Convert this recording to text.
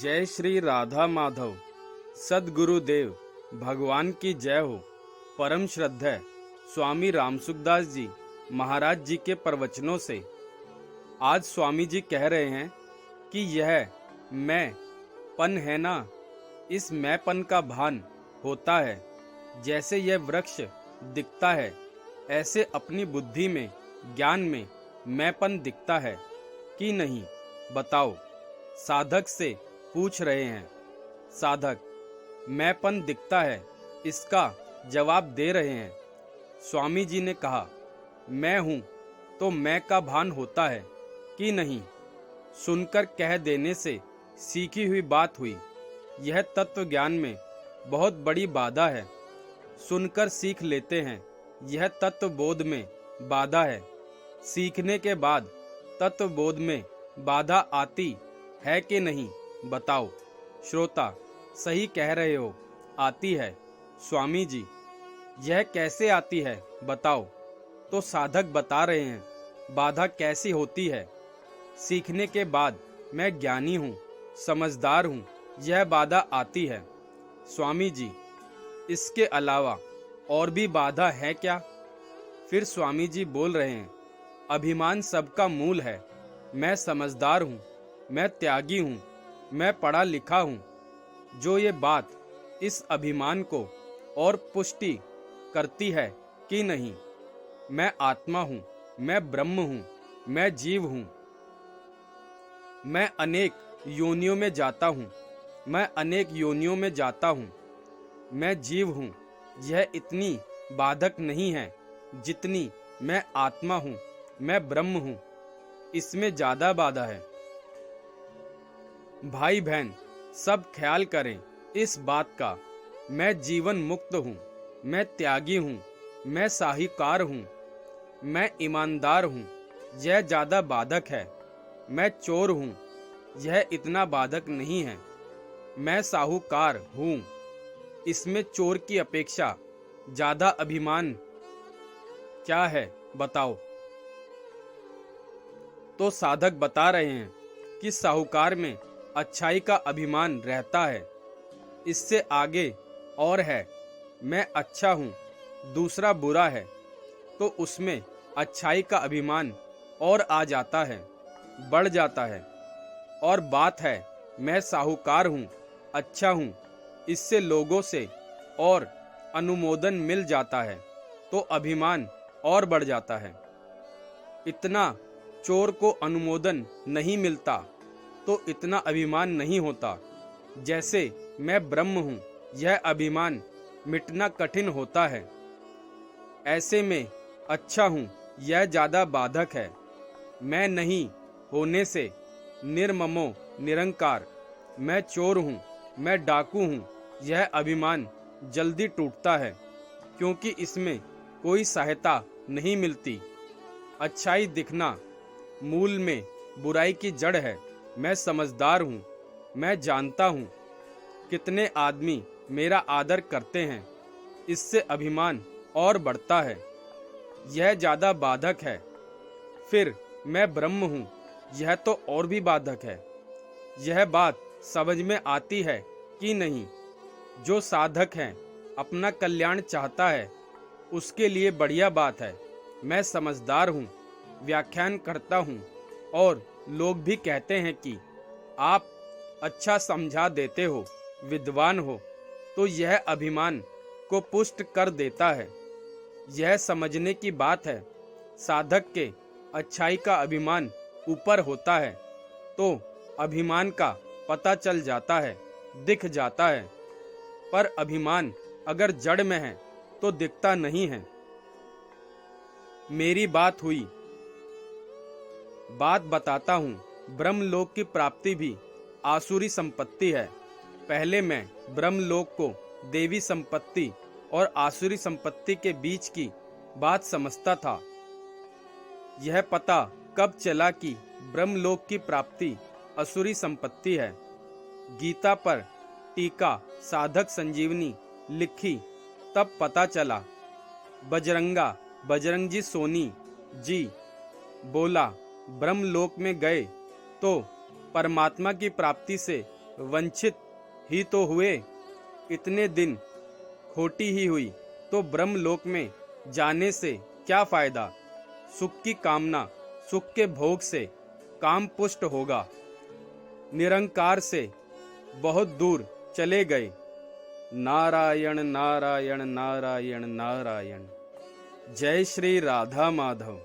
जय श्री राधा माधव। सद्गुरुदेव भगवान की जय हो। परम श्रद्धेय स्वामी रामसुखदास जी महाराज जी के प्रवचनों से आज स्वामी जी कह रहे हैं कि यह मैं पन है ना, इस मैंपन का भान होता है। जैसे यह वृक्ष दिखता है ऐसे अपनी बुद्धि में ज्ञान में मैंपन दिखता है कि नहीं, बताओ। साधक से पूछ रहे हैं। साधक मैंपन दिखता है, इसका जवाब दे रहे हैं। स्वामी जी ने कहा, मैं हूँ तो मैं का भान होता है कि नहीं। सुनकर कह देने से सीखी हुई बात हुई। यह तत्व ज्ञान में बहुत बड़ी बाधा है। सुनकर सीख लेते हैं, यह तत्व बोध में बाधा है। सीखने के बाद तत्व बोध में बाधा आती है कि नहीं, बताओ। श्रोता सही कह रहे हो, आती है। स्वामी जी यह कैसे आती है, बताओ। तो साधक बता रहे हैं, बाधा कैसी होती है। सीखने के बाद मैं ज्ञानी हूँ, समझदार हूँ, यह बाधा आती है। स्वामी जी इसके अलावा और भी बाधा है क्या? फिर स्वामी जी बोल रहे हैं, अभिमान सबका मूल है। मैं समझदार हूँ, मैं त्यागी हूँ, मैं पढ़ा लिखा हूँ। जो ये बात इस अभिमान को और पुष्टि करती है कि नहीं। मैं आत्मा हूँ, मैं ब्रह्म हूँ, मैं जीव हूँ। मैं अनेक योनियों में जाता हूँ, मैं अनेक योनियों में जाता हूँ। मैं जीव हूँ, यह इतनी बाधक नहीं है जितनी मैं आत्मा हूँ, मैं ब्रह्म हूँ, इसमें ज्यादा बाधा है। भाई बहन सब ख्याल करें इस बात का। मैं जीवन मुक्त हूँ, मैं त्यागी हूँ, मैं साहूकार हूँ, मैं ईमानदार हूँ, यह ज्यादा बाधक है। मैं चोर हूँ, यह इतना बाधक नहीं है। मैं साहूकार हूँ, इसमें चोर की अपेक्षा ज्यादा अभिमान क्या है, बताओ। तो साधक बता रहे हैं कि साहूकार में अच्छाई का अभिमान रहता है। इससे आगे और है, मैं अच्छा हूँ, दूसरा बुरा है, तो उसमें अच्छाई का अभिमान और आ जाता है, बढ़ जाता है। और बात है, मैं साहूकार हूँ, अच्छा हूँ, इससे लोगों से और अनुमोदन मिल जाता है, तो अभिमान और बढ़ जाता है। इतना चोर को अनुमोदन नहीं मिलता तो इतना अभिमान नहीं होता। जैसे मैं ब्रह्म हूँ, यह अभिमान मिटना कठिन होता है। ऐसे में अच्छा हूँ, यह ज्यादा बाधक है। मैं नहीं होने से निर्ममो निरंकार। मैं चोर हूँ, मैं डाकू हूँ, यह अभिमान जल्दी टूटता है, क्योंकि इसमें कोई सहायता नहीं मिलती। अच्छाई दिखना मूल में बुराई की जड़ है। मैं समझदार हूँ, मैं जानता हूँ कितने आदमी मेरा आदर करते हैं, इससे अभिमान और बढ़ता है, यह ज्यादा बाधक है। फिर मैं ब्रह्म हूँ, यह तो और भी बाधक है। यह बात समझ में आती है कि नहीं। जो साधक है अपना कल्याण चाहता है, उसके लिए बढ़िया बात है। मैं समझदार हूँ, व्याख्यान करता हूँ, और लोग भी कहते हैं कि आप अच्छा समझा देते हो, विद्वान हो, तो यह अभिमान को पुष्ट कर देता है। यह समझने की बात है। साधक के अच्छाई का अभिमान ऊपर होता है तो अभिमान का पता चल जाता है, दिख जाता है। पर अभिमान अगर जड़ में है तो दिखता नहीं है। मेरी बात हुई, बात बताता हूँ। ब्रह्मलोक की प्राप्ति भी आसुरी संपत्ति है। पहले मैं ब्रह्मलोक को देवी संपत्ति और आसुरी संपत्ति के बीच की बात समझता था। यह पता कब चला कि ब्रह्मलोक की प्राप्ति असुरी संपत्ति है। गीता पर टीका साधक संजीवनी लिखी तब पता चला। बजरंग जी सोनी जी बोला, ब्रह्मलोक में गए तो परमात्मा की प्राप्ति से वंचित ही तो हुए। इतने दिन खोटी ही हुई तो ब्रह्मलोक में जाने से क्या फायदा। सुख की कामना सुख के भोग से काम पुष्ट होगा। निरंकार से बहुत दूर चले गए। नारायण नारायण नारायण नारायण। जय श्री राधा माधव।